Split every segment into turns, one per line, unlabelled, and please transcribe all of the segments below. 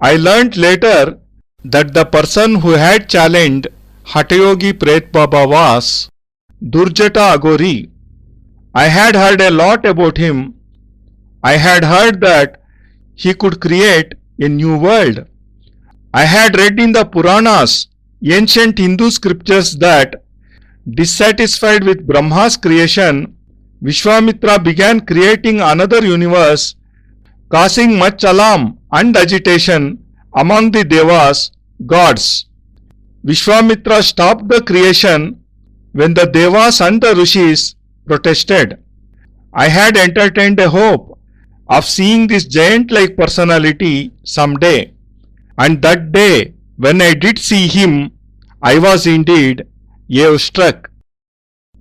I learnt later that the person who had challenged Hatayogi Pret Baba was Durjata Agori. I had heard a lot about him. I had heard that he could create a new world. I had read in the Puranas, ancient Hindu scriptures, that dissatisfied with Brahma's creation, Vishwamitra began creating another universe, causing much alarm and agitation among the Devas, gods. Vishwamitra stopped the creation when the Devas and the Rishis protested. I had entertained a hope of seeing this giant-like personality someday, and that day when I did see him, I was indeed awe-struck.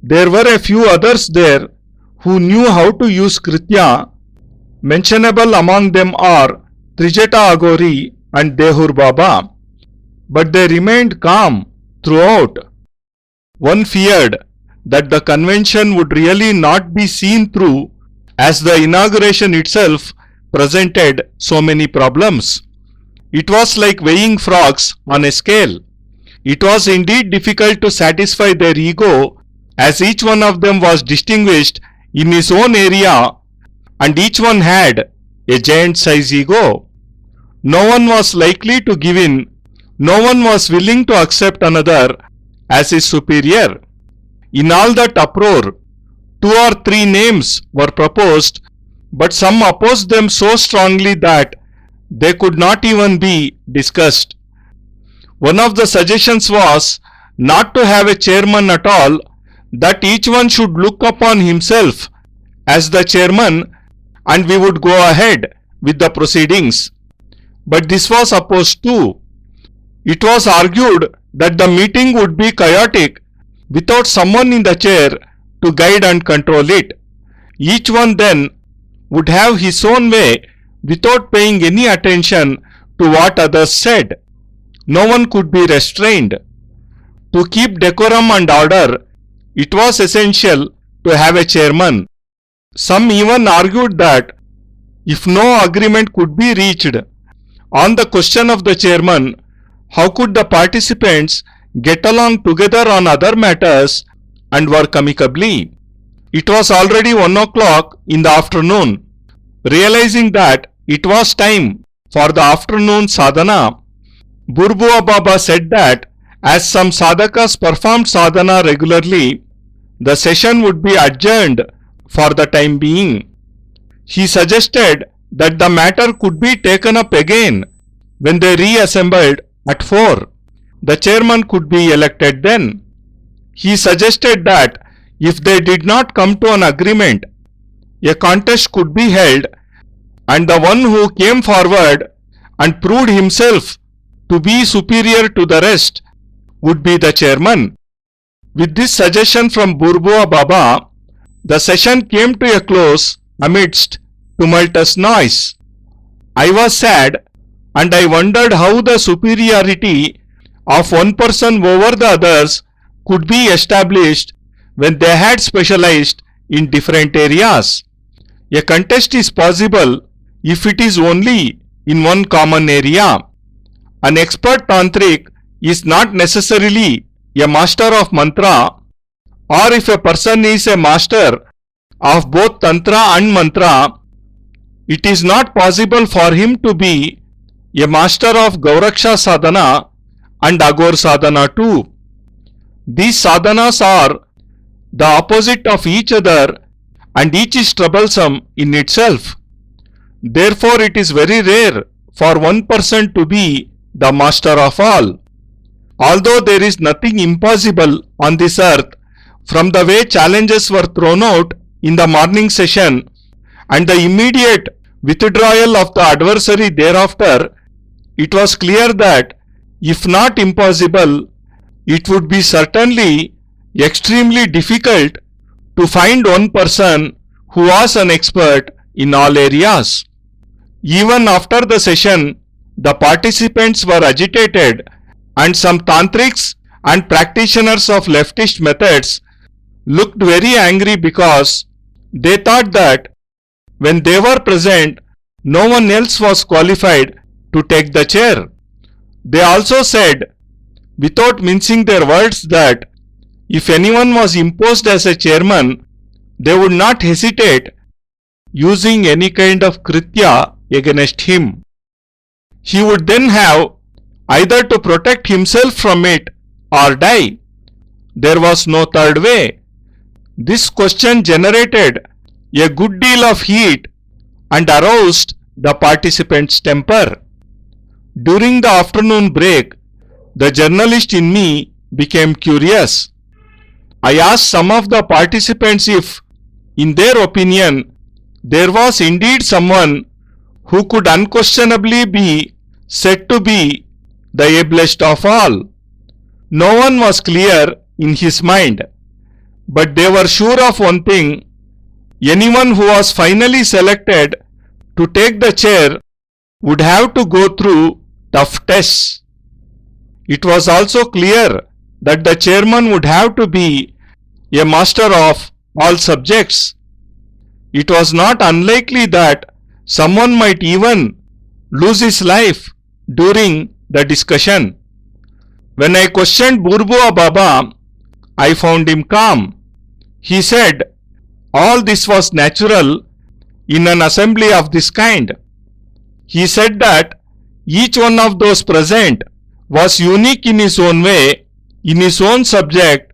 There were a few others there who knew how to use Kritya. Mentionable among them are Trijata Agori and Dehur Baba, but they remained calm throughout. One feared that the convention would really not be seen through, as the inauguration itself presented so many problems. It was like weighing frogs on a scale. It was indeed difficult to satisfy their ego, as each one of them was distinguished in his own area and each one had a giant-size ego. No one was likely to give in. No one was willing to accept another as his superior. In all that uproar, 2 or 3 names were proposed, but some opposed them so strongly that they could not even be discussed. One of the suggestions was not to have a chairman at all, that each one should look upon himself as the chairman and we would go ahead with the proceedings. But this was opposed too. It was argued that the meeting would be chaotic without someone in the chair to guide and control it. Each one then would have his own way without paying any attention to what others said. No one could be restrained. To keep decorum and order, it was essential to have a chairman. Some even argued that if no agreement could be reached on the question of the chairman, how could the participants get along together on other matters and work amicably? It was already 1 o'clock in the afternoon. Realizing that it was time for the afternoon sadhana, Burbua Baba said that as some sadhakas performed sadhana regularly, the session would be adjourned for the time being. He suggested that the matter could be taken up again when they reassembled at 4. The chairman could be elected then. He suggested that if they did not come to an agreement, a contest could be held, and the one who came forward and proved himself to be superior to the rest would be the chairman. With this suggestion from Burbua Baba, the session came to a close amidst tumultuous noise. I was sad, and I wondered how the superiority of one person over the others could be established when they had specialized in different areas. A contest is possible if it is only in one common area. An expert tantric is not necessarily a master of mantra, or if a person is a master of both tantra and mantra, it is not possible for him to be a master of Gauraksha sadhana and Agor sadhana too. These sadhanas are the opposite of each other, and each is troublesome in itself. Therefore, it is very rare for one person to be the master of all. Although there is nothing impossible on this earth, from the way challenges were thrown out in the morning session and the immediate withdrawal of the adversary thereafter, it was clear that, if not impossible, it would be certainly extremely difficult to find one person who was an expert in all areas. Even after the session, the participants were agitated, and some tantrics and practitioners of leftist methods looked very angry because they thought that when they were present, no one else was qualified to take the chair. They also said, without mincing their words, that if anyone was imposed as a chairman, they would not hesitate using any kind of kritya against him. He would then have either to protect himself from it or die. There was no third way. This question generated a good deal of heat and aroused the participants' temper. During the afternoon break, the journalist in me became curious. I asked some of the participants if, in their opinion, there was indeed someone who could unquestionably be said to be the ablest of all. No one was clear in his mind, but they were sure of one thing: anyone who was finally selected to take the chair would have to go through tough tests. It was also clear that the chairman would have to be a master of all subjects. It was not unlikely that someone might even lose his life during the discussion. When I questioned Burbua Baba, I found him calm. He said all this was natural in an assembly of this kind. He said that each one of those present was unique in his own way, in his own subject,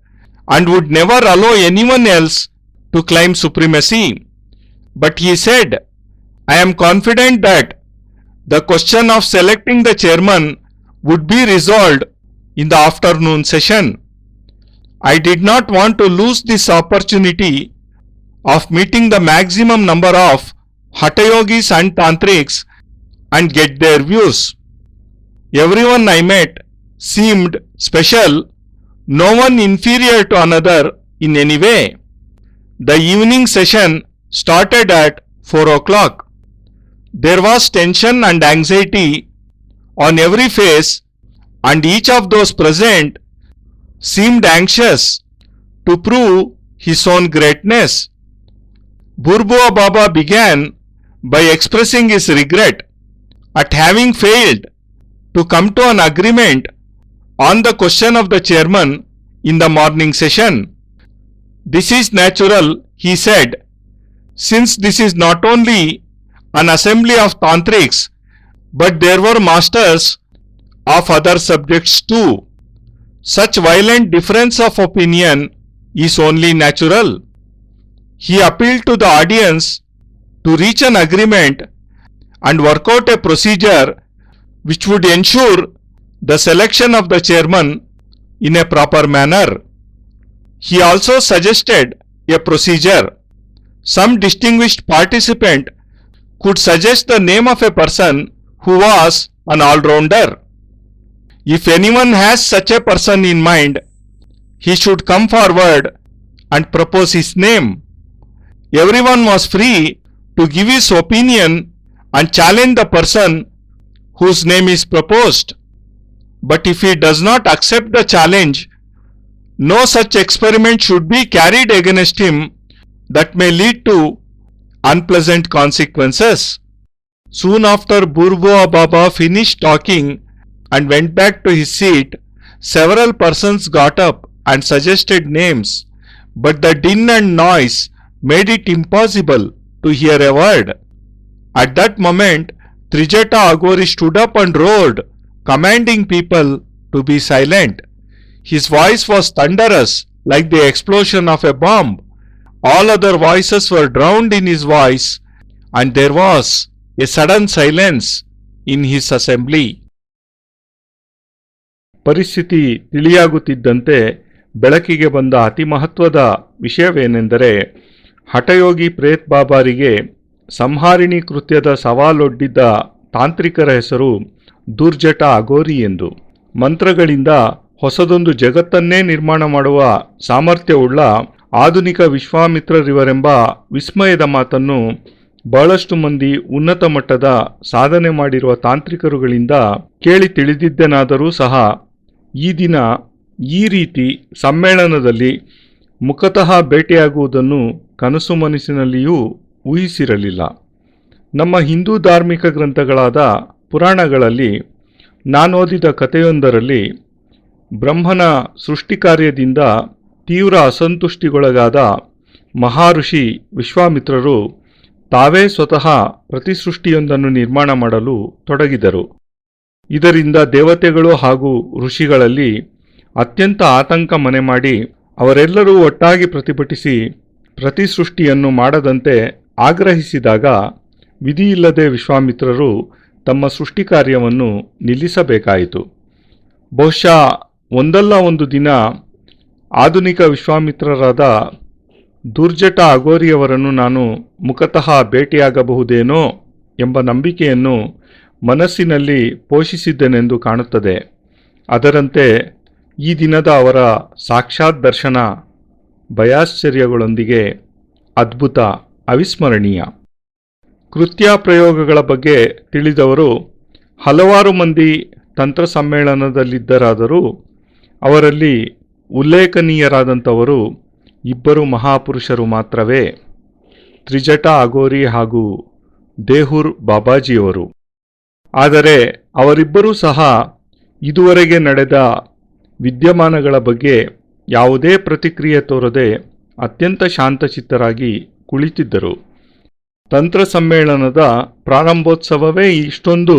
and would never allow anyone else to claim supremacy. But he said, I am confident that the question of selecting the chairman would be resolved in the afternoon session. I did not want to lose this opportunity of meeting the maximum number of Hatha Yogis and Tantrics and get their views. Everyone I met seemed special, no one inferior to another in any way. The evening session started at 4 o'clock. There was tension and anxiety on every face, and each of those present seemed anxious to prove his own greatness. Burbua Baba began by expressing his regret at having failed to come to an agreement on the question of the chairman in the morning session. This is natural, he said, since this is not only an assembly of tantrics, but there were masters of other subjects too. Such violent difference of opinion is only natural. He appealed to the audience to reach an agreement and work out a procedure which would ensure the selection of the chairman in a proper manner. He also suggested a procedure. Some distinguished participant could suggest the name of a person who was an all-rounder. If anyone has such a person in mind, he should come forward and propose his name. Everyone was free to give his opinion and challenge the person whose name is proposed. But if he does not accept the challenge, no such experiment should be carried against him that may lead to unpleasant consequences. Soon after Burbua Baba finished talking and went back to his seat, several persons got up and suggested names, but the din and noise made it impossible to hear a word. At that moment, Trijata Agori stood up and roared, commanding people to be silent. His voice was thunderous, like the explosion of a bomb. All other voices were drowned in his voice, and there was a sudden silence in his assembly. ಪರಿಸ್ಥಿತಿ ತಿಳಿಯಾಗುತ್ತಿದ್ದಂತೆ ಬೆಳಕಿಗೆ ಬಂದ ಅತಿ ಮಹತ್ವದ ವಿಷಯವೇನೆಂದರೆ, ಹಠಯೋಗಿ ಪ್ರೇತ್ ಬಾಬಾರಿಗೆ ಸಂಹಾರಿಣಿ ಕೃತ್ಯದ ಸವಾಲೊಡ್ಡಿದ್ದ ತಾಂತ್ರಿಕರ ಹೆಸರು ದುರ್ಜಟ ಅಗೋರಿ ಎಂದು. ಮಂತ್ರಗಳಿಂದ ಹೊಸದೊಂದು ಜಗತ್ತನ್ನೇ ನಿರ್ಮಾಣ ಮಾಡುವ ಸಾಮರ್ಥ್ಯವುಳ್ಳ ಆಧುನಿಕ ವಿಶ್ವಾಮಿತ್ರರಿವರೆಂಬ ವಿಸ್ಮಯದ ಮಾತನ್ನು ಬಹಳಷ್ಟು ಮಂದಿ ಉನ್ನತ ಮಟ್ಟದ ಸಾಧನೆ ಮಾಡಿರುವ ತಾಂತ್ರಿಕರುಗಳಿಂದ ಕೇಳಿ ತಿಳಿದಿದ್ದೆನಾದರೂ ಸಹ ಈ ದಿನ ಈ ರೀತಿ ಸಮ್ಮೇಳನದಲ್ಲಿ ಮುಖತಃ ಭೇಟಿಯಾಗುವುದನ್ನು ಕನಸು ಮನಸ್ಸಿನಲ್ಲಿಯೂ ಊಹಿಸಿರಲಿಲ್ಲ. ನಮ್ಮ ಹಿಂದೂ ಧಾರ್ಮಿಕ ಗ್ರಂಥಗಳಾದ ಪುರಾಣಗಳಲ್ಲಿ ನಾನೋದಿದ ಕಥೆಯೊಂದರಲ್ಲಿ ಬ್ರಹ್ಮನ ಸೃಷ್ಟಿಕಾರ್ಯದಿಂದ ತೀವ್ರ ಅಸಂತುಷ್ಟಿಗೊಳಗಾದ ಮಹಾಋಷಿ ವಿಶ್ವಾಮಿತ್ರರು ತಾವೇ ಸ್ವತಃ ಪ್ರತಿಸೃಷ್ಟಿಯೊಂದನ್ನು ನಿರ್ಮಾಣ ಮಾಡಲು ತೊಡಗಿದರು. ಇದರಿಂದ ದೇವತೆಗಳು ಹಾಗೂ ಋಷಿಗಳಲ್ಲಿ ಅತ್ಯಂತ ಆತಂಕ ಮನೆ ಮಾಡಿ ಅವರೆಲ್ಲರೂ ಒಟ್ಟಾಗಿ ಪ್ರತಿಭಟಿಸಿ ಪ್ರತಿಸೃಷ್ಟಿಯನ್ನು ಮಾಡದಂತೆ ಆಗ್ರಹಿಸಿದಾಗ ವಿಧಿಯಿಲ್ಲದೆ ವಿಶ್ವಾಮಿತ್ರರು ತಮ್ಮ ಸೃಷ್ಟಿ ಕಾರ್ಯವನ್ನು ನಿಲ್ಲಿಸಬೇಕಾಯಿತು. ಬಹುಶಃ ಒಂದಲ್ಲ ಒಂದು ದಿನ ಆಧುನಿಕ ವಿಶ್ವಾಮಿತ್ರರಾದ ದುರ್ಜಟ ಅಘೋರಿಯವರನ್ನು ನಾನು ಮುಖತಃ ಭೇಟಿಯಾಗಬಹುದೇನೋ ಎಂಬ ನಂಬಿಕೆಯನ್ನು ಮನಸ್ಸಿನಲ್ಲಿ ಪೋಷಿಸಿದ್ದೆನೆಂದು ಕಾಣುತ್ತದೆ. ಅದರಂತೆ ಈ ದಿನದ ಅವರ ಸಾಕ್ಷಾತ್ ದರ್ಶನ ಭಯಾಶ್ಚರ್ಯಗಳೊಂದಿಗೆ ಅದ್ಭುತ, ಅವಿಸ್ಮರಣೀಯ. ಕೃತ್ಯ ಪ್ರಯೋಗಗಳ ಬಗ್ಗೆ ತಿಳಿದವರು ಹಲವಾರು ಮಂದಿ ತಂತ್ರ ಸಮ್ಮೇಳನದಲ್ಲಿದ್ದರಾದರೂ ಅವರಲ್ಲಿ ಉಲ್ಲೇಖನೀಯರಾದಂಥವರು ಇಬ್ಬರು ಮಹಾಪುರುಷರು ಮಾತ್ರವೇ, ತ್ರಿಜಟ ಅಘೋರಿ ಹಾಗೂ ದೇಹುರ್ ಬಾಬಾಜಿಯವರು. ಆದರೆ ಅವರಿಬ್ಬರೂ ಸಹ ಇದುವರೆಗೆ ನಡೆದ ವಿದ್ಯಮಾನಗಳ ಬಗ್ಗೆ ಯಾವುದೇ ಪ್ರತಿಕ್ರಿಯೆ ತೋರದೆ ಅತ್ಯಂತ ಶಾಂತಚಿತ್ತರಾಗಿ ಕುಳಿತಿದ್ದರು. ತಂತ್ರ ಸಮ್ಮೇಳನದ ಪ್ರಾರಂಭೋತ್ಸವವೇ ಇಷ್ಟೊಂದು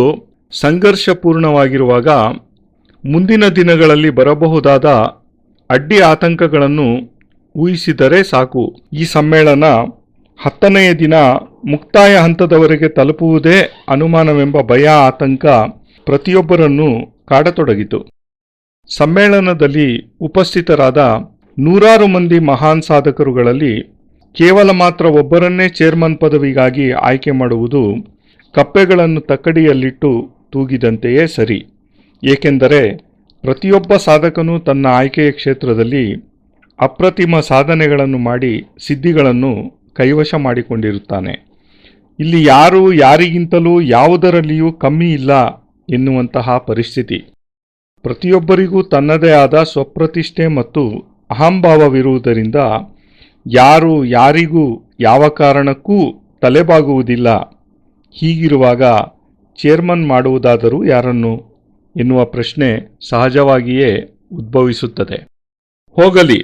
ಸಂಘರ್ಷಪೂರ್ಣವಾಗಿರುವಾಗ ಮುಂದಿನ ದಿನಗಳಲ್ಲಿ ಬರಬಹುದಾದ ಅಡ್ಡಿ ಆತಂಕಗಳನ್ನು ಊಹಿಸಿದರೆ ಸಾಕು. ಈ ಸಮ್ಮೇಳನ 10ನೆಯ ದಿನ ಮುಕ್ತಾಯ ಹಂತದವರೆಗೆ ತಲುಪುವುದೇ ಅನುಮಾನವೆಂಬ ಭಯ, ಆತಂಕ ಪ್ರತಿಯೊಬ್ಬರನ್ನೂ ಕಾಡತೊಡಗಿತು. ಸಮ್ಮೇಳನದಲ್ಲಿ ಉಪಸ್ಥಿತರಾದ ನೂರಾರು ಮಂದಿ ಮಹಾನ್ ಸಾಧಕರುಗಳಲ್ಲಿ ಕೇವಲ ಮಾತ್ರ ಒಬ್ಬರನ್ನೇ ಚೇರ್ಮನ್ ಪದವಿಗಾಗಿ ಆಯ್ಕೆ ಮಾಡುವುದು ಕಪ್ಪೆಗಳನ್ನು ತಕ್ಕಡಿಯಲ್ಲಿಟ್ಟು ತೂಗಿದಂತೆಯೇ ಸರಿ. ಏಕೆಂದರೆ ಪ್ರತಿಯೊಬ್ಬ ಸಾಧಕನು ತನ್ನ ಆಯ್ಕೆಯ ಕ್ಷೇತ್ರದಲ್ಲಿ ಅಪ್ರತಿಮ ಸಾಧನೆಗಳನ್ನು ಮಾಡಿ ಸಿದ್ಧಿಗಳನ್ನು ಕೈವಶ ಮಾಡಿಕೊಂಡಿರುತ್ತಾನೆ. ಇಲ್ಲಿ ಯಾರೂ ಯಾರಿಗಿಂತಲೂ ಯಾವುದರಲ್ಲಿಯೂ ಕಮ್ಮಿ ಇಲ್ಲ ಎನ್ನುವಂತಹ ಪರಿಸ್ಥಿತಿ. ಪ್ರತಿಯೊಬ್ಬರಿಗೂ ತನ್ನದೇ ಆದ ಸ್ವಪ್ರತಿಷ್ಠೆ ಮತ್ತು ಅಹಂಭಾವವಿರುವುದರಿಂದ ಯಾರು ಯಾರಿಗೂ ಯಾವ ಕಾರಣಕ್ಕೂ ತಲೆಬಾಗುವುದಿಲ್ಲ. ಹೀಗಿರುವಾಗ ಚೇರ್ಮನ್ ಮಾಡುವುದಾದರೂ ಯಾರನ್ನು ಎನ್ನುವ ಪ್ರಶ್ನೆ ಸಹಜವಾಗಿಯೇ ಉದ್ಭವಿಸುತ್ತದೆ. ಹೋಗಲಿ,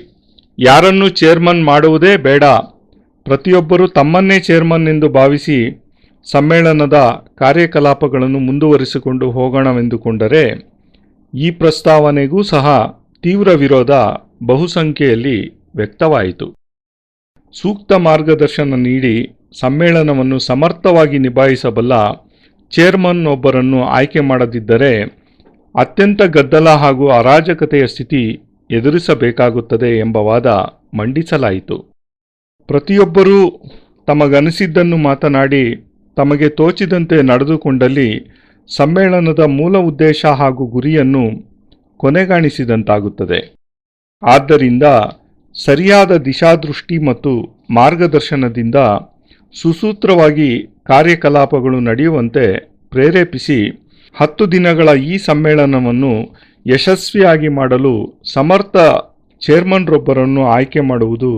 ಯಾರನ್ನು ಚೇರ್ಮನ್ ಮಾಡುವುದೇ ಬೇಡ, ಪ್ರತಿಯೊಬ್ಬರೂ ತಮ್ಮನ್ನೇ ಚೇರ್ಮನ್ ಎಂದು ಭಾವಿಸಿ ಸಮ್ಮೇಳನದ ಕಾರ್ಯಕಲಾಪಗಳನ್ನು ಮುಂದುವರಿಸಿಕೊಂಡು ಹೋಗೋಣವೆಂದುಕೊಂಡರೆ ಈ ಪ್ರಸ್ತಾವನೆಗೂ ಸಹ ತೀವ್ರ ವಿರೋಧ ಬಹುಸಂಖ್ಯೆಯಲ್ಲಿ ವ್ಯಕ್ತವಾಯಿತು. ಸೂಕ್ತ ಮಾರ್ಗದರ್ಶನ ನೀಡಿ ಸಮ್ಮೇಳನವನ್ನು ಸಮರ್ಥವಾಗಿ ನಿಭಾಯಿಸಬಲ್ಲ ಚೇರ್ಮನ್ ಒಬ್ಬರನ್ನು ಆಯ್ಕೆ ಮಾಡದಿದ್ದರೆ ಅತ್ಯಂತ ಗದ್ದಲ ಹಾಗೂ ಅರಾಜಕತೆಯ ಸ್ಥಿತಿ ಎದುರಿಸಬೇಕಾಗುತ್ತದೆ ಎಂಬ ವಾದ ಮಂಡಿಸಲಾಯಿತು. ಪ್ರತಿಯೊಬ್ಬರೂ ತಮಗನಿಸಿದ್ದನ್ನು ಮಾತನಾಡಿ ತಮಗೆ ತೋಚಿದಂತೆ ನಡೆದುಕೊಂಡಲ್ಲಿ ಸಮ್ಮೇಳನದ ಮೂಲ ಉದ್ದೇಶ ಹಾಗೂ ಗುರಿಯನ್ನು ಕೊನೆಗಾಣಿಸಿದಂತಾಗುತ್ತದೆ. ಆದ್ದರಿಂದ ಸರಿಯಾದ ದಿಶಾದೃಷ್ಟಿ ಮತ್ತು ಮಾರ್ಗದರ್ಶನದಿಂದ ಸುಸೂತ್ರವಾಗಿ ಕಾರ್ಯಕಲಾಪಗಳು ನಡೆಯುವಂತೆ ಪ್ರೇರೇಪಿಸಿ 10 ದಿನಗಳ ಈ ಸಮ್ಮೇಳನವನ್ನು ಯಶಸ್ವಿಯಾಗಿ ಮಾಡಲು ಸಮರ್ಥ ಚೇರ್ಮನ್ರೊಬ್ಬರನ್ನು ಆಯ್ಕೆ ಮಾಡುವುದು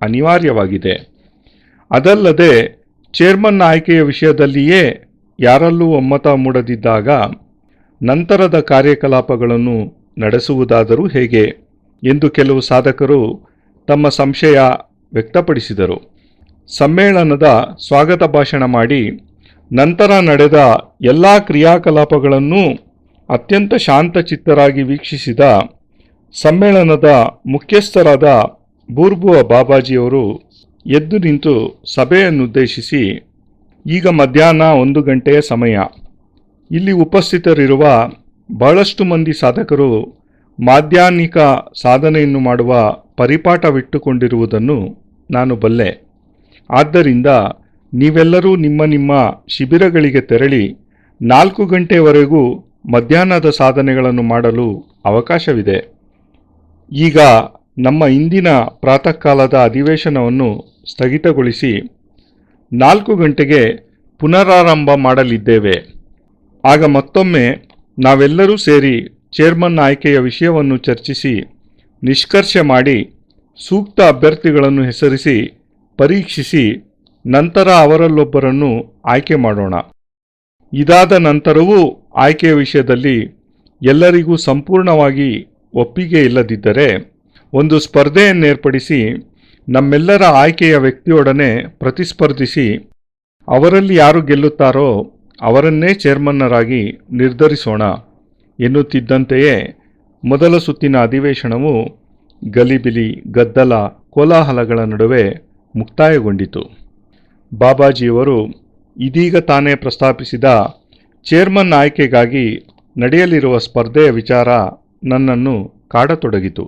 ಅನಿವಾರ್ಯವಾಗಿದೆ. ಅದಲ್ಲದೆ ಚೇರ್ಮನ್ ಆಯ್ಕೆಯ ವಿಷಯದಲ್ಲಿಯೇ ಯಾರಲ್ಲೂ ಒಮ್ಮತ ಮೂಡದಿದ್ದಾಗ ನಂತರದ ಕಾರ್ಯಕಲಾಪಗಳನ್ನು ನಡೆಸುವುದಾದರೂ ಹೇಗೆ ಎಂದು ಕೆಲವು ಸಾಧಕರು ತಮ್ಮ ಸಂಶಯ ವ್ಯಕ್ತಪಡಿಸಿದರು. ಸಮ್ಮೇಳನದ ಸ್ವಾಗತ ಭಾಷಣ ಮಾಡಿ ನಂತರ ನಡೆದ ಎಲ್ಲ ಕ್ರಿಯಾಕಲಾಪಗಳನ್ನೂ ಅತ್ಯಂತ ಶಾಂತಚಿತ್ತರಾಗಿ ವೀಕ್ಷಿಸಿದ ಸಮ್ಮೇಳನದ ಮುಖ್ಯಸ್ಥರಾದ ಬೂರ್ಬುವ ಬಾಬಾಜಿಯವರು ಎದ್ದು ನಿಂತು ಸಭೆಯನ್ನುದ್ದೇಶಿಸಿ, ಈಗ ಮಧ್ಯಾಹ್ನ 1 ಗಂಟೆಯ ಸಮಯ. ಇಲ್ಲಿ ಉಪಸ್ಥಿತರಿರುವ ಬಹಳಷ್ಟು ಮಂದಿ ಸಾಧಕರು ಮಾಧ್ಯಾಹ್ನಿಕ ಸಾಧನೆಯನ್ನು ಮಾಡುವ ಪರಿಪಾಠವಿಟ್ಟುಕೊಂಡಿರುವುದನ್ನು ನಾನು ಬಲ್ಲೆ. ಆದ್ದರಿಂದ ನೀವೆಲ್ಲರೂ ನಿಮ್ಮ ನಿಮ್ಮ ಶಿಬಿರಗಳಿಗೆ ತೆರಳಿ 4 ಗಂಟೆಯವರೆಗೂ ಮಧ್ಯಾಹ್ನದ ಸಾಧನೆಗಳನ್ನು ಮಾಡಲು ಅವಕಾಶವಿದೆ. ಈಗ ನಮ್ಮ ಇಂದಿನ ಪ್ರಾತಃ ಕಾಲದ ಅಧಿವೇಶನವನ್ನು ಸ್ಥಗಿತಗೊಳಿಸಿ 4 ಗಂಟೆಗೆ ಪುನರಾರಂಭ ಮಾಡಲಿದ್ದೇವೆ. ಆಗ ಮತ್ತೊಮ್ಮೆ ನಾವೆಲ್ಲರೂ ಸೇರಿ ಚೇರ್ಮನ್ ಆಯ್ಕೆಯ ವಿಷಯವನ್ನು ಚರ್ಚಿಸಿ ನಿಷ್ಕರ್ಷೆ ಮಾಡಿ ಸೂಕ್ತ ಅಭ್ಯರ್ಥಿಗಳನ್ನು ಹೆಸರಿಸಿ ಪರೀಕ್ಷಿಸಿ ನಂತರ ಅವರಲ್ಲೊಬ್ಬರನ್ನು ಆಯ್ಕೆ ಮಾಡೋಣ. ಇದಾದ ನಂತರವೂ ಆಯ್ಕೆಯ ವಿಷಯದಲ್ಲಿ ಎಲ್ಲರಿಗೂ ಸಂಪೂರ್ಣವಾಗಿ ಒಪ್ಪಿಗೆ ಇಲ್ಲದಿದ್ದರೆ ಒಂದು ಸ್ಪರ್ಧೆಯನ್ನೇರ್ಪಡಿಸಿ ನಮ್ಮೆಲ್ಲರ ಆಯ್ಕೆಯ ವ್ಯಕ್ತಿಯೊಡನೆ ಪ್ರತಿಸ್ಪರ್ಧಿಸಿ ಅವರಲ್ಲಿ ಯಾರು ಗೆಲ್ಲುತ್ತಾರೋ ಅವರನ್ನೇ ಚೇರ್ಮನ್ನರಾಗಿ ನಿರ್ಧರಿಸೋಣ ಎನ್ನುತ್ತಿದ್ದಂತೆಯೇ ಮೊದಲ ಸುತ್ತಿನ ಅಧಿವೇಶನವು ಗಲಿಬಿಲಿ, ಗದ್ದಲ, ಕೋಲಾಹಲಗಳ ನಡುವೆ ಮುಕ್ತಾಯಗೊಂಡಿತು. ಬಾಬಾಜಿಯವರು ಇದೀಗ ತಾನೇ ಪ್ರಸ್ತಾಪಿಸಿದ ಚೇರ್ಮನ್ ಆಯ್ಕೆಗಾಗಿ ನಡೆಯಲಿರುವ ಸ್ಪರ್ಧೆಯ ವಿಚಾರ ನನ್ನನ್ನು ಕಾಡತೊಡಗಿತು.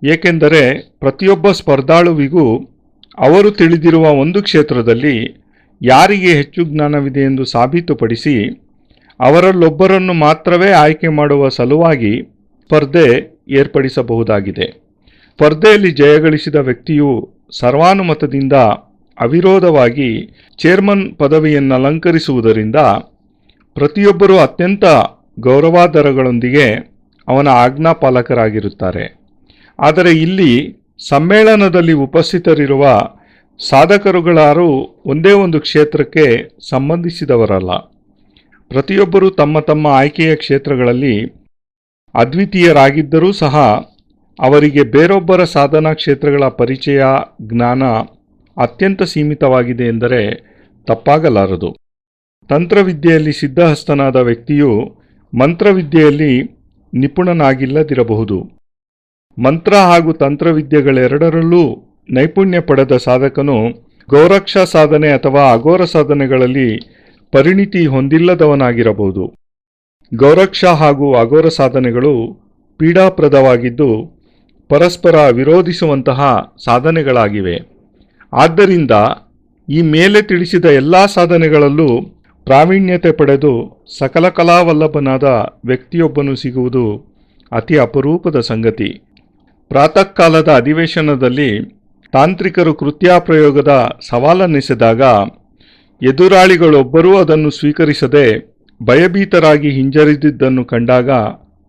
ಏಕೆಂದರೆ ಪ್ರತಿಯೊಬ್ಬ ಸ್ಪರ್ಧಾಳುವಿಗೂ ಅವರು ತಿಳಿದಿರುವ ಒಂದು ಕ್ಷೇತ್ರದಲ್ಲಿ ಯಾರಿಗೆ ಹೆಚ್ಚು ಜ್ಞಾನವಿದೆ ಎಂದು ಸಾಬೀತುಪಡಿಸಿ ಅವರಲ್ಲೊಬ್ಬರನ್ನು ಮಾತ್ರವೇ ಆಯ್ಕೆ ಮಾಡುವ ಸಲುವಾಗಿ ಸ್ಪರ್ಧೆ ಏರ್ಪಡಿಸಬಹುದಾಗಿದೆ. ಸ್ಪರ್ಧೆಯಲ್ಲಿ ಜಯಗಳಿಸಿದ ವ್ಯಕ್ತಿಯು ಸರ್ವಾನುಮತದಿಂದ ಅವಿರೋಧವಾಗಿ ಚೇರ್ಮನ್ ಪದವಿಯನ್ನಲಂಕರಿಸುವುದರಿಂದ ಪ್ರತಿಯೊಬ್ಬರೂ ಅತ್ಯಂತ ಗೌರವಾದರಗಳೊಂದಿಗೆ ಅವನ ಆಜ್ಞಾಪಾಲಕರಾಗಿರುತ್ತಾರೆ. ಆದರೆ ಇಲ್ಲಿ ಸಮ್ಮೇಳನದಲ್ಲಿ ಉಪಸ್ಥಿತರಿರುವ ಸಾಧಕರುಗಳಾರೂ ಒಂದೇ ಒಂದು ಕ್ಷೇತ್ರಕ್ಕೆ ಸಂಬಂಧಿಸಿದವರಲ್ಲ. ಪ್ರತಿಯೊಬ್ಬರೂ ತಮ್ಮ ತಮ್ಮ ಆಯ್ಕೆಯ ಕ್ಷೇತ್ರಗಳಲ್ಲಿ ಅದ್ವಿತೀಯರಾಗಿದ್ದರೂ ಸಹ ಅವರಿಗೆ ಬೇರೊಬ್ಬರ ಸಾಧನಾ ಕ್ಷೇತ್ರಗಳ ಪರಿಚಯ, ಜ್ಞಾನ ಅತ್ಯಂತ ಸೀಮಿತವಾಗಿದೆ ಎಂದರೆ ತಪ್ಪಾಗಲಾರದು. ತಂತ್ರವಿದ್ಯೆಯಲ್ಲಿ ಸಿದ್ಧಹಸ್ತನಾದ ವ್ಯಕ್ತಿಯು ಮಂತ್ರವಿದ್ಯೆಯಲ್ಲಿ ನಿಪುಣನಾಗಿಲ್ಲದಿರಬಹುದು. ಮಂತ್ರ ಹಾಗೂ ತಂತ್ರವಿದ್ಯೆಗಳೆರಡರಲ್ಲೂ ನೈಪುಣ್ಯ ಪಡೆದ ಸಾಧಕನು ಗೌರಕ್ಷಾ ಸಾಧನೆ ಅಥವಾ ಅಘೋರ ಸಾಧನೆಗಳಲ್ಲಿ ಪರಿಣಿತಿ ಹೊಂದಿಲ್ಲದವನಾಗಿರಬಹುದು. ಗೌರಕ್ಷಾ ಹಾಗೂ ಅಘೋರ ಸಾಧನೆಗಳು ಪೀಡಾಪ್ರದವಾಗಿದ್ದು ಪರಸ್ಪರ ವಿರೋಧಿಸುವಂತಹ ಸಾಧನೆಗಳಾಗಿವೆ. ಆದ್ದರಿಂದ ಈ ಮೇಲೆ ತಿಳಿಸಿದ ಎಲ್ಲ ಸಾಧನೆಗಳಲ್ಲೂ ಪ್ರಾವೀಣ್ಯತೆ ಪಡೆದು ಸಕಲ ಕಲಾವಲ್ಲಭನಾದ ವ್ಯಕ್ತಿಯೊಬ್ಬನು ಸಿಗುವುದು ಅತಿ ಅಪರೂಪದ ಸಂಗತಿ. ಪ್ರಾತಃ ಕಾಲದ ಅಧಿವೇಶನದಲ್ಲಿ ತಾಂತ್ರಿಕರು ಕೃತ್ಯಾಪ್ರಯೋಗದ ಸವಾಲನ್ನೆಸೆದಾಗ ಎದುರಾಳಿಗಳೊಬ್ಬರೂ ಅದನ್ನು ಸ್ವೀಕರಿಸದೆ ಭಯಭೀತರಾಗಿ ಹಿಂಜರಿದಿದ್ದನ್ನು ಕಂಡಾಗ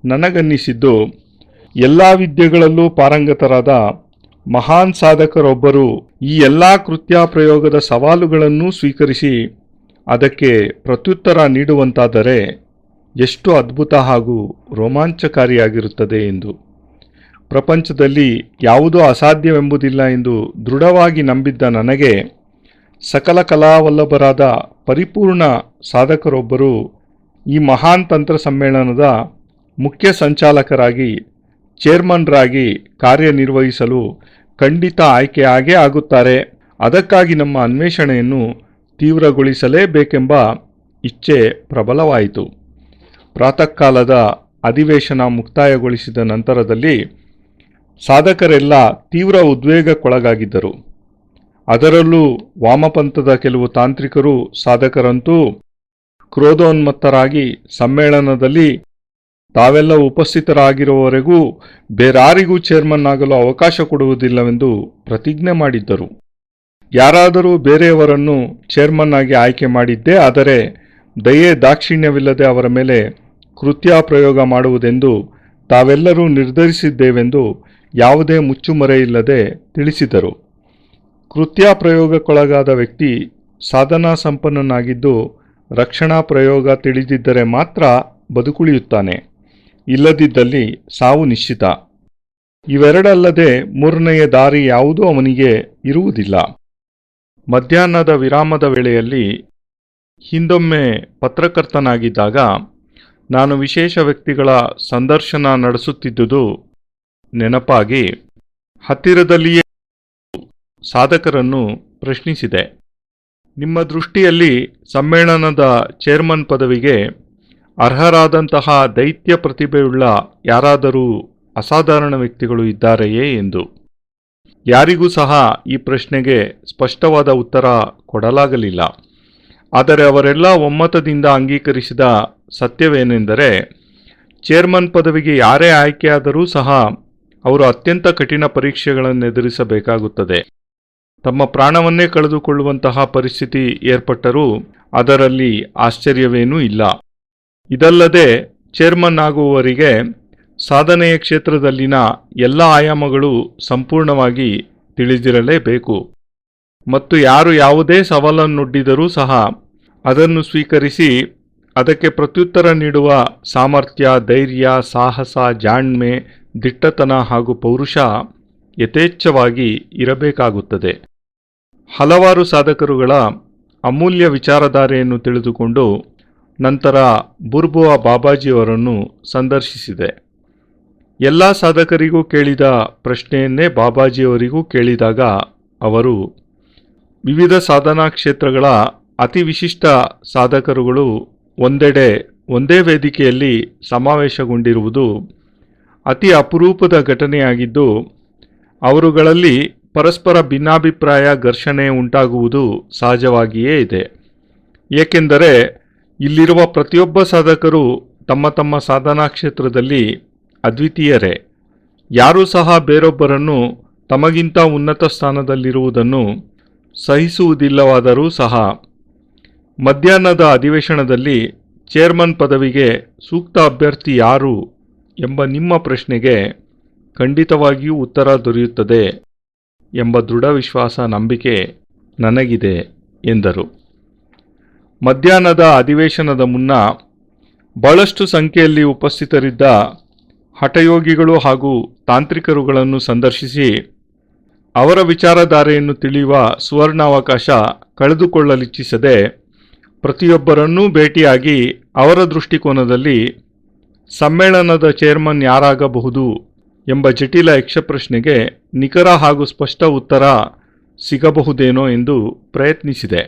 ನನಗನ್ನಿಸಿದ್ದು, ಎಲ್ಲ ವಿದ್ಯೆಗಳಲ್ಲೂ ಪಾರಂಗತರಾದ ಮಹಾನ್ ಸಾಧಕರೊಬ್ಬರು ಈ ಎಲ್ಲ ಕೃತ್ಯಾಪ್ರಯೋಗದ ಸವಾಲುಗಳನ್ನೂ ಸ್ವೀಕರಿಸಿ ಅದಕ್ಕೆ ಪ್ರತ್ಯುತ್ತರ ನೀಡುವಂತಾದರೆ ಎಷ್ಟು ಅದ್ಭುತ ಹಾಗೂ ರೋಮಾಂಚಕಾರಿಯಾಗಿರುತ್ತದೆ ಎಂದು. ಪ್ರಪಂಚದಲ್ಲಿ ಯಾವುದೂ ಅಸಾಧ್ಯವೆಂಬುದಿಲ್ಲ ಎಂದು ದೃಢವಾಗಿ ನಂಬಿದ್ದ ನನಗೆ ಸಕಲ ಕಲಾವಲ್ಲಭರಾದ ಪರಿಪೂರ್ಣ ಸಾಧಕರೊಬ್ಬರು ಈ ಮಹಾನ್ ತಂತ್ರ ಸಮ್ಮೇಳನದ ಮುಖ್ಯ ಸಂಚಾಲಕರಾಗಿ, ಚೇರ್ಮನ್ರಾಗಿ ಕಾರ್ಯನಿರ್ವಹಿಸಲು ಖಂಡಿತ ಆಯ್ಕೆಯಾಗೇ ಆಗುತ್ತಾರೆ. ಅದಕ್ಕಾಗಿ ನಮ್ಮ ಅನ್ವೇಷಣೆಯನ್ನು ತೀವ್ರಗೊಳಿಸಲೇಬೇಕೆಂಬ ಇಚ್ಛೆ ಪ್ರಬಲವಾಯಿತು. ಪ್ರಾತಃ ಕಾಲದ ಅಧಿವೇಶನ ಮುಕ್ತಾಯಗೊಳಿಸಿದ ನಂತರದಲ್ಲಿ ಸಾಧಕರೆಲ್ಲ ತೀವ್ರ ಉದ್ವೇಗಕ್ಕೊಳಗಾಗಿದ್ದರು. ಅದರಲ್ಲೂ ವಾಮಪಂಥದ ಕೆಲವು ತಾಂತ್ರಿಕರು ಸಾಧಕರಂತೂ ಕ್ರೋಧೋನ್ಮತ್ತರಾಗಿ ಸಮ್ಮೇಳನದಲ್ಲಿ ತಾವೆಲ್ಲ ಉಪಸ್ಥಿತರಾಗಿರುವವರೆಗೂ ಬೇರಾರಿಗೂ ಚೇರ್ಮನ್ ಆಗಲು ಅವಕಾಶ ಕೊಡುವುದಿಲ್ಲವೆಂದು ಪ್ರತಿಜ್ಞೆ ಮಾಡಿದ್ದರು. ಯಾರಾದರೂ ಬೇರೆಯವರನ್ನು ಚೇರ್ಮನ್ ಆಗಿ ಆಯ್ಕೆ ಮಾಡಿದ್ದೇ ಆದರೆ ದಯೆ ದಾಕ್ಷಿಣ್ಯವಿಲ್ಲದೆ ಅವರ ಮೇಲೆ ಕೃತ್ಯಾಪ್ರಯೋಗ ಮಾಡುವುದೆಂದು ತಾವೆಲ್ಲರೂ ನಿರ್ಧರಿಸಿದ್ದೇವೆಂದು ಯಾವುದೇ ಮುಚ್ಚುಮರೆಯಿಲ್ಲದೆ ತಿಳಿಸಿದರು. ಕೃತ್ಯಾಪ್ರಯೋಗಕ್ಕೊಳಗಾದ ವ್ಯಕ್ತಿ ಸಾಧನಾ ಸಂಪನ್ನನಾಗಿದ್ದು ರಕ್ಷಣಾ ಪ್ರಯೋಗ ತಿಳಿದಿದ್ದರೆ ಮಾತ್ರ ಬದುಕುಳಿಯುತ್ತಾನೆ, ಇಲ್ಲದಿದ್ದಲ್ಲಿ ಸಾವು ನಿಶ್ಚಿತ. ಇವೆರಡಲ್ಲದೆ ಮೂರನೆಯ ದಾರಿ ಯಾವುದೂ ಅವನಿಗೆ ಇರುವುದಿಲ್ಲ. ಮಧ್ಯಾಹ್ನದ ವಿರಾಮದ ವೇಳೆಯಲ್ಲಿ ಹಿಂದೊಮ್ಮೆ ಪತ್ರಕರ್ತನಾಗಿದ್ದಾಗ ನಾನು ವಿಶೇಷ ವ್ಯಕ್ತಿಗಳ ಸಂದರ್ಶನ ನಡೆಸುತ್ತಿದ್ದುದು ನೆನಪಾಗಿ ಹತ್ತಿರದಲ್ಲಿಯೇ ಸಾಧಕರನ್ನು ಪ್ರಶ್ನಿಸಿದೆ. ನಿಮ್ಮ ದೃಷ್ಟಿಯಲ್ಲಿ ಸಮ್ಮೇಳನದ ಚೇರ್ಮನ್ ಪದವಿಗೆ ಅರ್ಹರಾದಂತಹ ದೈತ್ಯ ಪ್ರತಿಭೆಯುಳ್ಳ ಯಾರಾದರೂ ಅಸಾಧಾರಣ ವ್ಯಕ್ತಿಗಳು ಇದ್ದಾರೆಯೇ ಎಂದು. ಯಾರಿಗೂ ಸಹ ಈ ಪ್ರಶ್ನೆಗೆ ಸ್ಪಷ್ಟವಾದ ಉತ್ತರ ಕೊಡಲಾಗಲಿಲ್ಲ. ಆದರೆ ಅವರೆಲ್ಲ ಒಮ್ಮತದಿಂದ ಅಂಗೀಕರಿಸಿದ ಸತ್ಯವೇನೆಂದರೆ, ಚೇರ್ಮನ್ ಪದವಿಗೆ ಯಾರೇ ಆಯ್ಕೆಯಾದರೂ ಸಹ ಅವರು ಅತ್ಯಂತ ಕಠಿಣ ಪರೀಕ್ಷೆಗಳನ್ನು ಎದುರಿಸಬೇಕಾಗುತ್ತದೆ. ತಮ್ಮ ಪ್ರಾಣವನ್ನೇ ಕಳೆದುಕೊಳ್ಳುವಂತಹ ಪರಿಸ್ಥಿತಿ ಏರ್ಪಟ್ಟರೂ ಅದರಲ್ಲಿ ಆಶ್ಚರ್ಯವೇನೂ ಇಲ್ಲ. ಇದಲ್ಲದೆ ಚೇರ್ಮನ್ ಆಗುವವರಿಗೆ ಸಾಧನೆಯ ಕ್ಷೇತ್ರದಲ್ಲಿನ ಎಲ್ಲ ಆಯಾಮಗಳು ಸಂಪೂರ್ಣವಾಗಿ ತಿಳಿದಿರಲೇಬೇಕು ಮತ್ತು ಯಾರು ಯಾವುದೇ ಸವಾಲನ್ನೊಡ್ಡಿದರೂ ಸಹ ಅದನ್ನು ಸ್ವೀಕರಿಸಿ ಅದಕ್ಕೆ ಪ್ರತ್ಯುತ್ತರ ನೀಡುವ ಸಾಮರ್ಥ್ಯ, ಧೈರ್ಯ, ಸಾಹಸ, ಜಾಣ್ಮೆ, ದಿಟ್ಟತನ ಹಾಗೂ ಪೌರುಷ ಯಥೇಚ್ಛವಾಗಿ ಇರಬೇಕಾಗುತ್ತದೆ. ಹಲವಾರು ಸಾಧಕರುಗಳ ಅಮೂಲ್ಯ ವಿಚಾರಧಾರೆಯನ್ನು ತಿಳಿದುಕೊಂಡು ನಂತರ ಬುರ್ಬುವಾ ಬಾಬಾಜಿಯವರನ್ನು ಸಂದರ್ಶಿಸಿದೆ. ಎಲ್ಲ ಸಾಧಕರಿಗೂ ಕೇಳಿದ ಪ್ರಶ್ನೆಯನ್ನೇ ಬಾಬಾಜಿಯವರಿಗೂ ಕೇಳಿದಾಗ ಅವರು ವಿವಿಧ ಸಾಧನಾ ಕ್ಷೇತ್ರಗಳ ಅತಿ ವಿಶಿಷ್ಟ ಸಾಧಕರುಗಳು ಒಂದೆಡೆ ಒಂದೇ ವೇದಿಕೆಯಲ್ಲಿ ಸಮಾವೇಶಗೊಂಡಿರುವುದು ಅತಿ ಅಪರೂಪದ ಘಟನೆಯಾಗಿದ್ದು, ಅವರುಗಳಲ್ಲಿ ಪರಸ್ಪರ ಭಿನ್ನಾಭಿಪ್ರಾಯ, ಘರ್ಷಣೆ ಉಂಟಾಗುವುದು ಸಹಜವಾಗಿಯೇ ಇದೆ. ಏಕೆಂದರೆ ಇಲ್ಲಿರುವ ಪ್ರತಿಯೊಬ್ಬ ಸಾಧಕರು ತಮ್ಮ ತಮ್ಮ ಸಾಧನಾ ಕ್ಷೇತ್ರದಲ್ಲಿ ಅದ್ವಿತೀಯರೇ. ಯಾರೂ ಸಹ ಬೇರೊಬ್ಬರನ್ನು ತಮಗಿಂತ ಉನ್ನತ ಸ್ಥಾನದಲ್ಲಿರುವುದನ್ನು ಸಹಿಸುವುದಿಲ್ಲವಾದರೂ ಸಹ ಮಧ್ಯಾಹ್ನದ ಅಧಿವೇಶನದಲ್ಲಿ ಚೇರ್ಮನ್ ಪದವಿಗೆ ಸೂಕ್ತ ಅಭ್ಯರ್ಥಿ ಯಾರು ಎಂಬ ನಿಮ್ಮ ಪ್ರಶ್ನೆಗೆ ಖಂಡಿತವಾಗಿಯೂ ಉತ್ತರ ದೊರೆಯುತ್ತದೆ ಎಂಬ ದೃಢ ವಿಶ್ವಾಸ, ನಂಬಿಕೆ ನನಗಿದೆ ಎಂದರು. ಮಧ್ಯಾಹ್ನದ ಅಧಿವೇಶನದ ಮುನ್ನ ಬಹಳಷ್ಟು ಸಂಖ್ಯೆಯಲ್ಲಿ ಉಪಸ್ಥಿತರಿದ್ದ ಹಠಯೋಗಿಗಳು ಹಾಗೂ ತಾಂತ್ರಿಕರುಗಳನ್ನು ಸಂದರ್ಶಿಸಿ ಅವರ ವಿಚಾರಧಾರೆಯನ್ನು ತಿಳಿಯುವ ಸುವರ್ಣಾವಕಾಶ ಕಳೆದುಕೊಳ್ಳಲಿಚ್ಛಿಸದೆ ಪ್ರತಿಯೊಬ್ಬರನ್ನೂ ಭೇಟಿಯಾಗಿ ಅವರ ದೃಷ್ಟಿಕೋನದಲ್ಲಿ ಸಮ್ಮೇಳನದ ಚೇರ್ಮನ್ ಯಾರಾಗಬಹುದು ಎಂಬ ಜಟಿಲ ಯಕ್ಷಪ್ರಶ್ನೆಗೆ ನಿಖರ ಹಾಗೂ ಸ್ಪಷ್ಟ ಉತ್ತರ ಸಿಗಬಹುದೇನೋ ಎಂದು ಪ್ರಯತ್ನಿಸಿದೆ.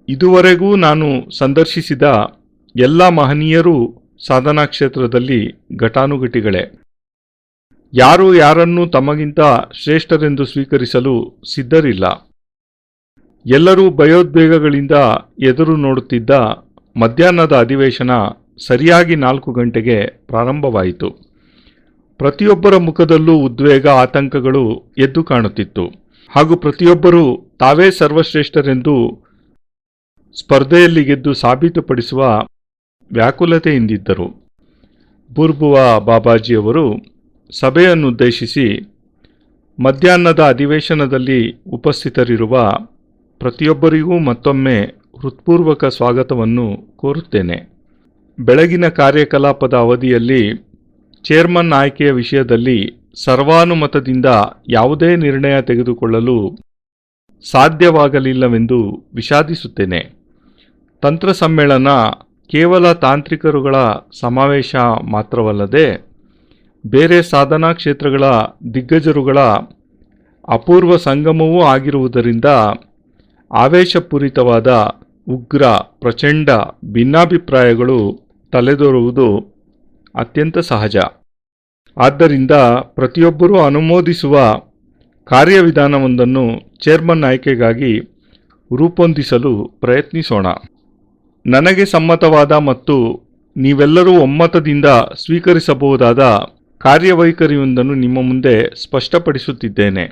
ಇದುವರೆಗೂ ನಾನು ಸಂದರ್ಶಿಸಿದ ಎಲ್ಲ ಮಹನೀಯರೂ ಸಾಧನಾ ಕ್ಷೇತ್ರದಲ್ಲಿ ಘಟಾನುಘಟಿಗಳೇ. ಯಾರೂ ಯಾರನ್ನೂ ತಮಗಿಂತ ಶ್ರೇಷ್ಠರೆಂದು ಸ್ವೀಕರಿಸಲು ಸಿದ್ಧರಿಲ್ಲ. ಎಲ್ಲರೂ ಭಯೋದ್ವೇಗಗಳಿಂದ ಎದುರು ನೋಡುತ್ತಿದ್ದ ಮಧ್ಯಾಹ್ನದ ಅಧಿವೇಶನ ಸರಿಯಾಗಿ 4 ಗಂಟೆಗೆ ಪ್ರಾರಂಭವಾಯಿತು. ಪ್ರತಿಯೊಬ್ಬರ ಮುಖದಲ್ಲೂ ಉದ್ವೇಗ, ಆತಂಕಗಳು ಎದ್ದು ಕಾಣುತ್ತಿತ್ತು ಹಾಗೂ ಪ್ರತಿಯೊಬ್ಬರೂ ತಾವೇ ಸರ್ವಶ್ರೇಷ್ಠರೆಂದು ಸ್ಪರ್ಧೆಯಲ್ಲಿ ಗೆದ್ದು ಸಾಬೀತುಪಡಿಸುವ ವ್ಯಾಕುಲತೆಯಿಂದಿದ್ದರು. ಬುರ್ಬುವಾ ಬಾಬಾಜಿಯವರು ಸಭೆಯನ್ನುದ್ದೇಶಿಸಿ, ಮಧ್ಯಾಹ್ನದ ಅಧಿವೇಶನದಲ್ಲಿ ಉಪಸ್ಥಿತರಿರುವ ಪ್ರತಿಯೊಬ್ಬರಿಗೂ ಮತ್ತೊಮ್ಮೆ ಹೃತ್ಪೂರ್ವಕ ಸ್ವಾಗತವನ್ನು ಕೋರುತ್ತೇನೆ. ಬೆಳಗಿನ ಕಾರ್ಯಕಲಾಪದ ಅವಧಿಯಲ್ಲಿ ಚೇರ್ಮನ್ ಆಯ್ಕೆಯ ವಿಷಯದಲ್ಲಿ ಸರ್ವಾನುಮತದಿಂದ ಯಾವುದೇ ನಿರ್ಣಯ ತೆಗೆದುಕೊಳ್ಳಲು ಸಾಧ್ಯವಾಗಲಿಲ್ಲವೆಂದು ವಿಷಾದಿಸುತ್ತೇನೆ. ತಂತ್ರ ಸಮ್ಮೇಳನ ಕೇವಲ ತಾಂತ್ರಿಕರುಗಳ ಸಮಾವೇಶ ಮಾತ್ರವಲ್ಲದೆ ಬೇರೆ ಸಾಧನಾ ಕ್ಷೇತ್ರಗಳ ದಿಗ್ಗಜರುಗಳ ಅಪೂರ್ವ ಸಂಗಮವೂ ಆಗಿರುವುದರಿಂದ ಆವೇಶಪೂರಿತವಾದ, ಉಗ್ರ, ಪ್ರಚಂಡ ಭಿನ್ನಾಭಿಪ್ರಾಯಗಳು ತಲೆದೋರುವುದು ಅತ್ಯಂತ ಸಹಜ. ಆದ್ದರಿಂದ ಪ್ರತಿಯೊಬ್ಬರೂ ಅನುಮೋದಿಸುವ ಕಾರ್ಯವಿಧಾನವೊಂದನ್ನು ಚೇರ್ಮನ್ ಆಯ್ಕೆಗಾಗಿ ರೂಪೊಂದಿಸಲು ಪ್ರಯತ್ನಿಸೋಣ. ನನಗೆ ಸಮ್ಮತವಾದ ಮತ್ತು ನೀವೆಲ್ಲರೂ ಒಮ್ಮತದಿಂದ ಸ್ವೀಕರಿಸಬಹುದಾದ ಕಾರ್ಯವೈಖರಿಯೊಂದನ್ನು ನಿಮ್ಮ ಮುಂದೆ ಸ್ಪಷ್ಟಪಡಿಸುತ್ತಿದ್ದೇನೆ.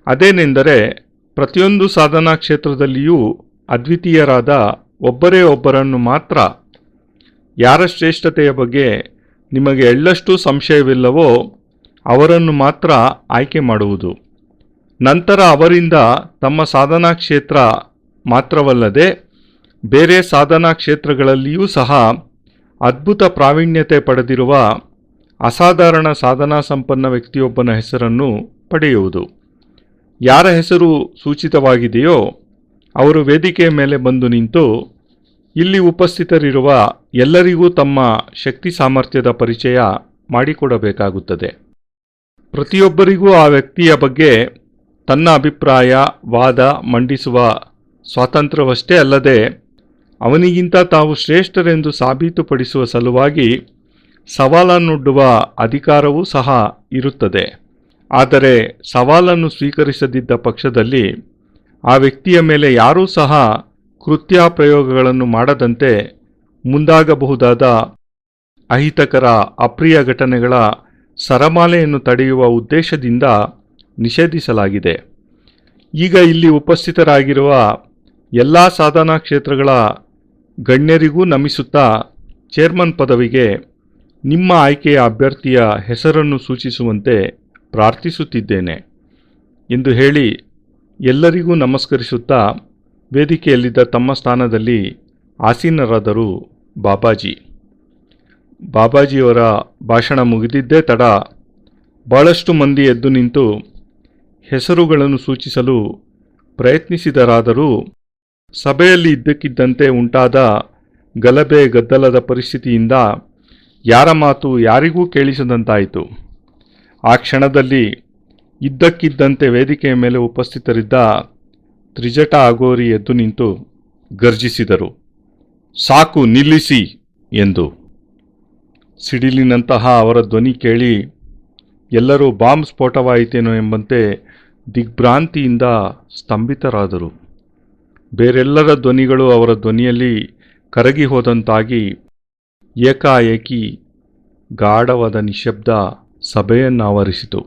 ಅದೇನೆಂದರೆ, ಪ್ರತಿಯೊಂದು ಸಾಧನಾ ಕ್ಷೇತ್ರದಲ್ಲಿಯೂ ಅದ್ವಿತೀಯರಾದ ಒಬ್ಬರೇ ಒಬ್ಬರನ್ನು ಮಾತ್ರ, ಯಾರ ಶ್ರೇಷ್ಠತೆಯ ಬಗ್ಗೆ ನಿಮಗೆ ಎಳ್ಳಷ್ಟು ಸಂಶಯವಿಲ್ಲವೋ ಅವರನ್ನು ಮಾತ್ರ ಆಯ್ಕೆ ಮಾಡುವುದು. ನಂತರ ಅವರಿಂದ ತಮ್ಮ ಸಾಧನಾ ಕ್ಷೇತ್ರ ಮಾತ್ರವಲ್ಲದೆ ಬೇರೆ ಸಾಧನಾ ಕ್ಷೇತ್ರಗಳಲ್ಲಿಯೂ ಸಹ ಅದ್ಭುತ ಪ್ರಾವೀಣ್ಯತೆ ಪಡೆದಿರುವ ಅಸಾಧಾರಣ ಸಾಧನಾ ಸಂಪನ್ನ ವ್ಯಕ್ತಿಯೊಬ್ಬನ ಹೆಸರನ್ನು ಪಡೆಯುವುದು. ಯಾರ ಹೆಸರು ಸೂಚಿತವಾಗಿದೆಯೋ ಅವರು ವೇದಿಕೆಯ ಮೇಲೆ ಬಂದು ನಿಂತು ಇಲ್ಲಿ ಉಪಸ್ಥಿತರಿರುವ ಎಲ್ಲರಿಗೂ ತಮ್ಮ ಶಕ್ತಿ ಸಾಮರ್ಥ್ಯದ ಪರಿಚಯ ಮಾಡಿಕೊಡಬೇಕಾಗುತ್ತದೆ. ಪ್ರತಿಯೊಬ್ಬರಿಗೂ ಆ ವ್ಯಕ್ತಿಯ ಬಗ್ಗೆ ತನ್ನ ಅಭಿಪ್ರಾಯ, ವಾದ ಮಂಡಿಸುವ ಸ್ವಾತಂತ್ರ್ಯವಷ್ಟೇ ಅಲ್ಲದೆ ಅವನಿಗಿಂತ ತಾವು ಶ್ರೇಷ್ಠರೆಂದು ಸಾಬೀತುಪಡಿಸುವ ಸಲುವಾಗಿ ಸವಾಲನ್ನೊಡ್ಡುವ ಅಧಿಕಾರವೂ ಸಹ ಇರುತ್ತದೆ. ಆದರೆ ಸವಾಲನ್ನು ಸ್ವೀಕರಿಸದಿದ್ದ ಪಕ್ಷದಲ್ಲಿ ಆ ವ್ಯಕ್ತಿಯ ಮೇಲೆ ಯಾರೂ ಸಹ ಕೃತ್ಯಪ್ರಯೋಗಗಳನ್ನು ಮಾಡದಂತೆ ಮುಂದಾಗಬಹುದಾದ ಅಹಿತಕರ, ಅಪ್ರಿಯ ಘಟನೆಗಳ ಸರಮಾಲೆಯನ್ನು ತಡೆಯುವ ಉದ್ದೇಶದಿಂದ ನಿಷೇಧಿಸಲಾಗಿದೆ. ಈಗ ಇಲ್ಲಿ ಉಪಸ್ಥಿತರಾಗಿರುವ ಎಲ್ಲ ಸಾಧನಾ ಕ್ಷೇತ್ರಗಳ ಗಣ್ಯರಿಗೂ ನಮಿಸುತ್ತಾ ಚೇರ್ಮನ್ ಪದವಿಗೆ ನಿಮ್ಮ ಆಯ್ಕೆಯ ಅಭ್ಯರ್ಥಿಯ ಹೆಸರನ್ನು ಸೂಚಿಸುವಂತೆ ಪ್ರಾರ್ಥಿಸುತ್ತಿದ್ದೇನೆ ಎಂದು ಹೇಳಿ ಎಲ್ಲರಿಗೂ ನಮಸ್ಕರಿಸುತ್ತಾ ವೇದಿಕೆಯಲ್ಲಿದ್ದ ತಮ್ಮ ಸ್ಥಾನದಲ್ಲಿ ಆಸೀನರಾದರು ಬಾಬಾಜಿ. ಬಾಬಾಜಿಯವರ ಭಾಷಣ ಮುಗಿದಿದ್ದೇ ತಡ ಬಹಳಷ್ಟು ಮಂದಿ ಎದ್ದು ನಿಂತು ಹೆಸರುಗಳನ್ನು ಸೂಚಿಸಲು ಪ್ರಯತ್ನಿಸಿದರಾದರೂ ಸಭೆಯಲ್ಲಿ ಇದ್ದಕ್ಕಿದ್ದಂತೆ ಉಂಟಾದ ಗಲಭೆ ಗದ್ದಲದ ಪರಿಸ್ಥಿತಿಯಿಂದ ಯಾರ ಮಾತು ಯಾರಿಗೂ ಕೇಳಿಸದಂತಾಯಿತು. ಆ ಕ್ಷಣದಲ್ಲಿ ಇದ್ದಕ್ಕಿದ್ದಂತೆ ವೇದಿಕೆಯ ಮೇಲೆ ಉಪಸ್ಥಿತರಿದ್ದ ತ್ರಿಜಟ ಅಘೋರಿ ಎದ್ದು ನಿಂತು ಗರ್ಜಿಸಿದರು, ಸಾಕು ನಿಲ್ಲಿಸಿ ಎಂದು. ಸಿಡಿಲಿನಂತಹ ಅವರ ಧ್ವನಿ ಕೇಳಿ ಎಲ್ಲರೂ ಬಾಂಬ್ ಸ್ಫೋಟವಾಯಿತೇನೋ ಎಂಬಂತೆ ದಿಗ್ಭ್ರಾಂತಿಯಿಂದ ಸ್ತಂಭಿತರಾದರು. ಬೇರೆಲ್ಲರ ಧ್ವನಿಗಳು ಅವರ ಧ್ವನಿಯಲ್ಲಿ ಕರಗಿ ಹೋದಂತಾಗಿ ಏಕಾಏಕಿ ಗಾಢವಾದ ನಿಶ್ಶಬ್ದ ಸಭೆಯನ್ನಾವರಿಸಿತು.